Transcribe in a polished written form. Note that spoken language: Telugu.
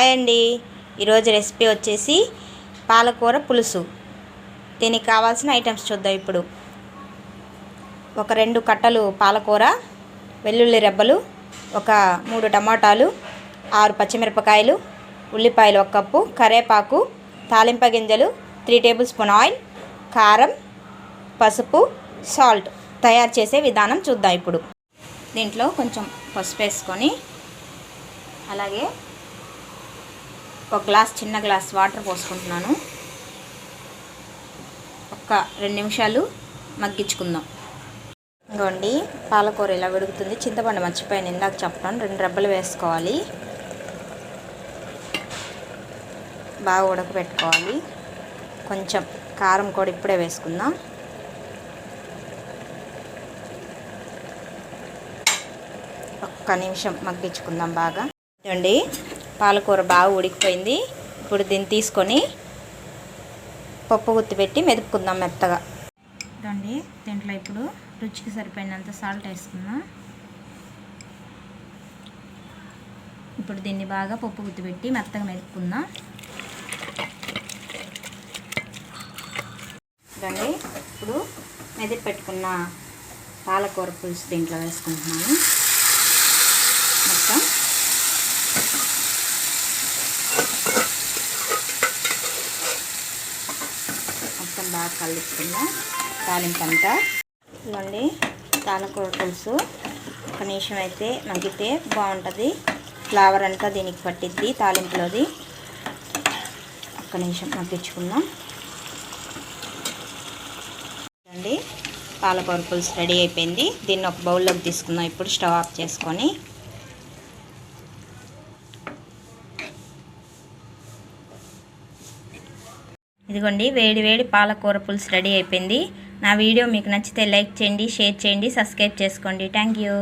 హాయ్ అండి. ఈరోజు రెసిపీ వచ్చేసి పాలకూర పులుసు. దీనికి కావాల్సిన ఐటమ్స్ చూద్దాం ఇప్పుడు. ఒక 2 కట్టలు పాలకూర, వెల్లుల్లి రెబ్బలు, ఒక 3 టమాటాలు, 6 పచ్చిమిరపకాయలు, ఉల్లిపాయలు 1 కప్పు, కరివేపాకు, తాలింప గింజలు, 3 టేబుల్ స్పూన్ ఆయిల్, కారం, పసుపు, సాల్ట్. తయారు చేసే విధానం చూద్దాం ఇప్పుడు. దీంట్లో కొంచెం పసుపు వేసుకొని, అలాగే ఒక చిన్న గ్లాస్ వాటర్ పోసుకుంటున్నాను. ఒక 2 నిమిషాలు మగ్గించుకుందాం. ఇంకోండి, పాలకూర ఇలా ఉడుకుతుంది. చింతపండు మర్చిపోయాను ఇందాక చెప్పడం. 2 రెబ్బలు వేసుకోవాలి. బాగా ఉడకబెట్టుకోవాలి. కొంచెం కారం కూడా ఇప్పుడే వేసుకుందాం. ఒక్క నిమిషం మగ్గించుకుందాం బాగా. చూడండి, పాలకూర బాగా ఉడికిపోయింది. ఇప్పుడు దీన్ని తీసుకొని పప్పు గుత్తి పెట్టి మెదుపుకుందాం మెత్తగా. చూడండి, దీంట్లో ఇప్పుడు రుచికి సరిపోయినంత సాల్ట్ వేసుకుందాం. ఇప్పుడు దీన్ని బాగా పప్పు గుత్తి పెట్టి మెత్తగా మెదుపుకుందాం. చూడండి, ఇప్పుడు మెదిపి పెట్టుకున్న పాలకూర పులుసు దీంట్లో వేసుకుంటున్నాను. మొత్తం బాగా కలుపుకుందాం. తాలింపంతా ఇవ్వండి. పాలకూర పులుసు ఒక నిమిషం అయితే మగ్గితే బాగుంటుంది. ఫ్లేవర్ అంతా దీనికి పట్టిద్ది తాలింపులోది. ఒక్క నిమిషం మగ్గించుకుందాం. చూడండి, పాలకూర పులుసు రెడీ అయిపోయింది. దీన్ని ఒక బౌల్లోకి తీసుకుందాం. ఇప్పుడు స్టవ్ ఆఫ్ చేసుకొని ఇదిగోండి, వేడి వేడి పాలకూర పులుసు రెడీ అయిపోయింది. నా వీడియో మీకు నచ్చితే లైక్ చేయండి, షేర్ చేయండి, సబ్స్క్రైబ్ చేసుకోండి. Thank you.